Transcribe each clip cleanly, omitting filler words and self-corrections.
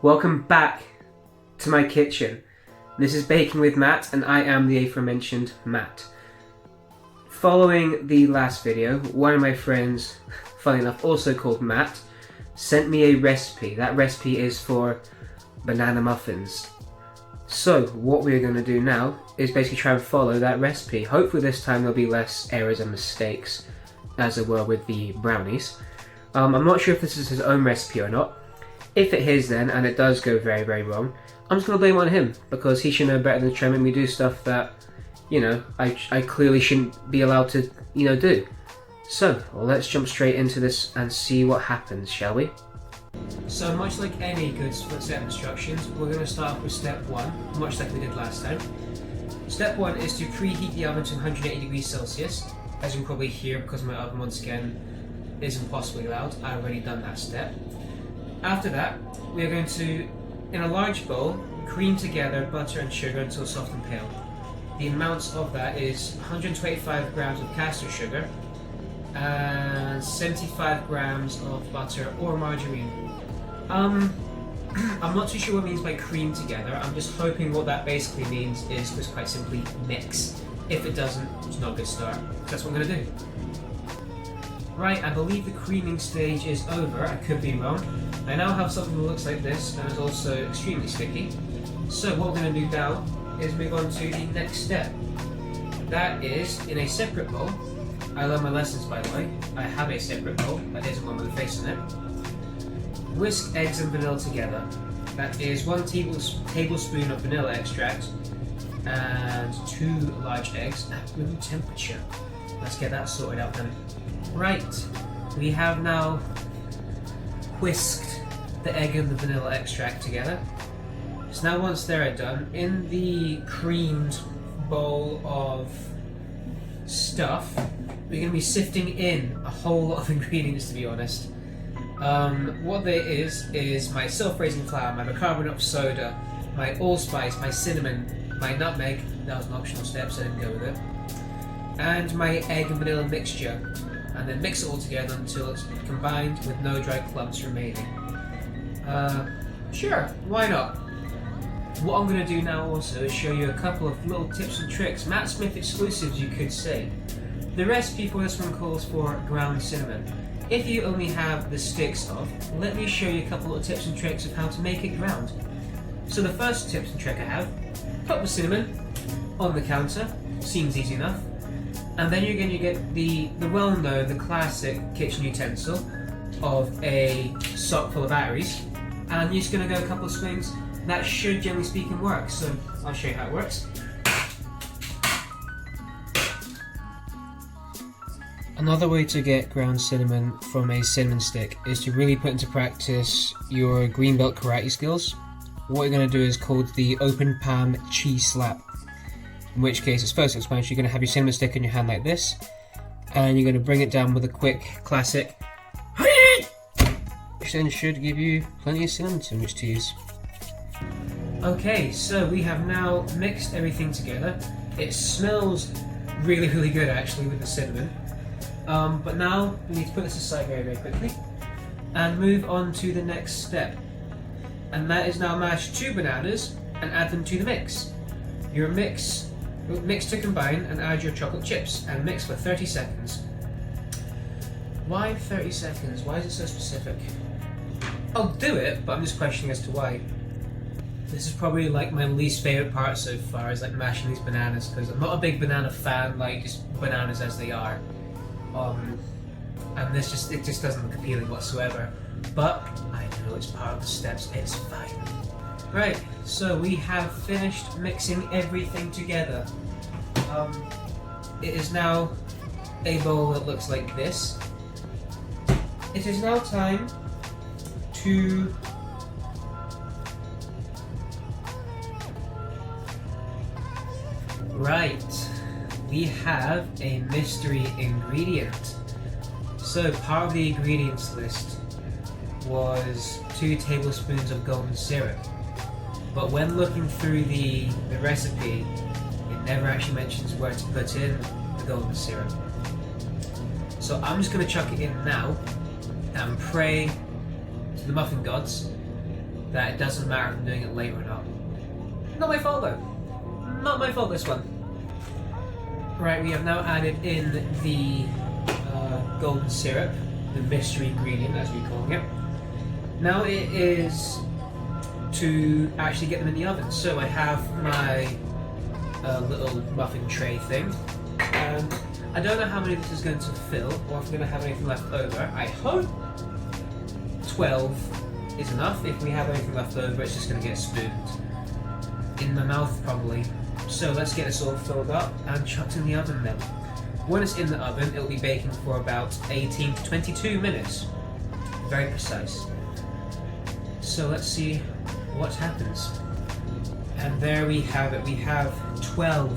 Welcome back to my kitchen. This is Baking with Matt, and I am the aforementioned Matt. Following the last video, one of my friends, funny enough also called Matt, sent me a recipe. That recipe is for banana muffins. So what we're going to do now is basically try and follow that recipe. Hopefully this time there'll be less errors and mistakes as there were with the brownies. I'm not sure if this is his own recipe or not. If it is then, and it does go very, very wrong, I'm just going to blame it on him, because he should know better than to try and make me do stuff that, I clearly shouldn't be allowed to, do. So, let's jump straight into this and see what happens, shall we? So, much like any good split set of instructions, we're going to start off with step 1, much like we did last time. Step 1 is to preheat the oven to 180 degrees Celsius. As you can probably hear, because my oven once again is impossibly loud, I've already done that step. After that, we are going to, in a large bowl, cream together butter and sugar until soft and pale. The amounts of that is 125 grams of caster sugar and 75 grams of butter or margarine. I'm not too sure what it means by cream together. I'm just hoping what that basically means is just quite simply mix. If it doesn't, it's not a good start. That's what I'm going to do. Right, I believe the creaming stage is over. I could be wrong. I now have something that looks like this and is also extremely sticky. So what we're going to do now is move on to the next step. That is in a separate bowl. I learned my lessons, by the way. I have a separate bowl, that isn't one with a face on it. Whisk eggs and vanilla together. That is 1 tablespoon of vanilla extract and 2 large eggs at room temperature. Let's get that sorted out then. Right, we have now whisked the egg and the vanilla extract together. So now once they're done, in the creamed bowl of stuff, we're going to be sifting in a whole lot of ingredients, to be honest. What there is my self-raising flour, my bicarbonate of soda, my allspice, my cinnamon, my nutmeg, that was an optional step so I didn't go with it, and my egg and vanilla mixture, and then mix it all together until it's combined with no dry clumps remaining. Sure, why not? What I'm going to do now also is show you a couple of little tips and tricks, Matt Smith exclusives you could say. The recipe for this one calls for ground cinnamon. If you only have the sticks of, let me show you a couple of tips and tricks of how to make it ground. So the first tips and trick I have, put the cinnamon on the counter, seems easy enough. And then you're going to get the well-known, the classic kitchen utensil of a sock full of Artis, and you're just going to go a couple of swings. That should, generally speaking, work. So I'll show you how it works. Another way to get ground cinnamon from a cinnamon stick is to really put into practice your greenbelt karate skills. What you're going to do is called the open palm chi slap. In which case, as first expansion, you're going to have your cinnamon stick in your hand like this, and you're going to bring it down with a quick, classic, which then should give you plenty of cinnamon in which to use. Okay, so we have now mixed everything together. It smells really, really good actually with the cinnamon. But now we need to put this aside very, very quickly and move on to the next step. And that is now mash 2 bananas and add them to the mix. Mix to combine and add your chocolate chips and mix for 30 seconds. Why 30 seconds? Why is it so specific? I'll do it, but I'm just questioning as to why. This is probably like my least favourite part so far, is like mashing these bananas, because I'm not a big banana fan, like just bananas as they are. And it just doesn't look appealing whatsoever. But I know it's part of the steps, it's fine. Right, so we have finished mixing everything together. It is now a bowl that looks like this. It is now time to we have a mystery ingredient. So part of the ingredients list was 2 tablespoons of golden syrup. But when looking through the recipe, it never actually mentions where to put in the golden syrup. So I'm just going to chuck it in now and pray to the muffin gods that it doesn't matter if I'm doing it late or not. Not my fault though. Not my fault this one. Right, we have now added in the golden syrup, the mystery ingredient as we're calling it. Now it is to actually get them in the oven. So I have my little muffin tray thing. I don't know how many this is going to fill, or if I'm going to have anything left over. I hope 12 is enough. If we have anything left over, it's just going to get spooned in my mouth probably. So let's get this all filled up and chucked in the oven then. When it's in the oven, it'll be baking for about 18 to 22 minutes. Very precise. So let's see what happens. And there we have it. We have 12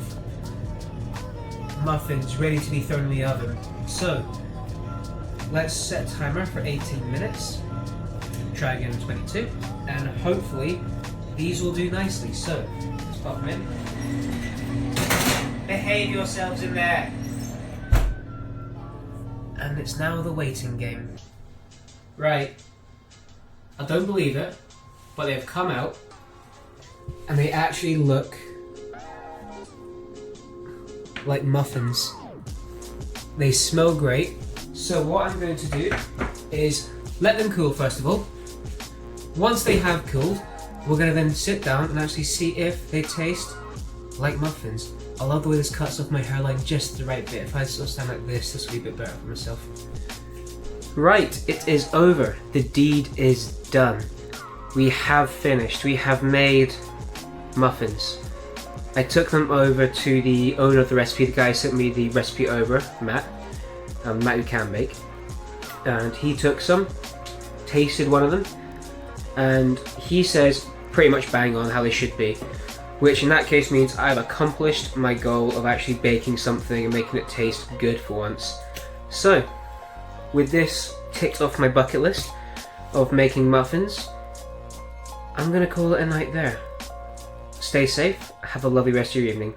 muffins ready to be thrown in the oven. So let's set a timer for 18 minutes. Try again in 22. And hopefully these will do nicely. So let's pop them in. Behave yourselves in there. And it's now the waiting game. Right. I don't believe it, but they've come out and they actually look like muffins. They smell great. So what I'm going to do is let them cool first of all. Once they have cooled, we're going to then sit down and actually see if they taste like muffins. I love the way this cuts off my hairline just the right bit. If I sort of stand like this will be a bit better for myself. Right, it is over. The deed is done. We have finished. We have made muffins. I took them over to the owner of the recipe. The guy sent me the recipe over, Matt. Matt who can bake. And he took some, tasted one of them, and he says pretty much bang on how they should be. Which in that case means I've accomplished my goal of actually baking something and making it taste good for once. So, with this ticked off my bucket list of making muffins, I'm gonna call it a night there. Stay safe, have a lovely rest of your evening.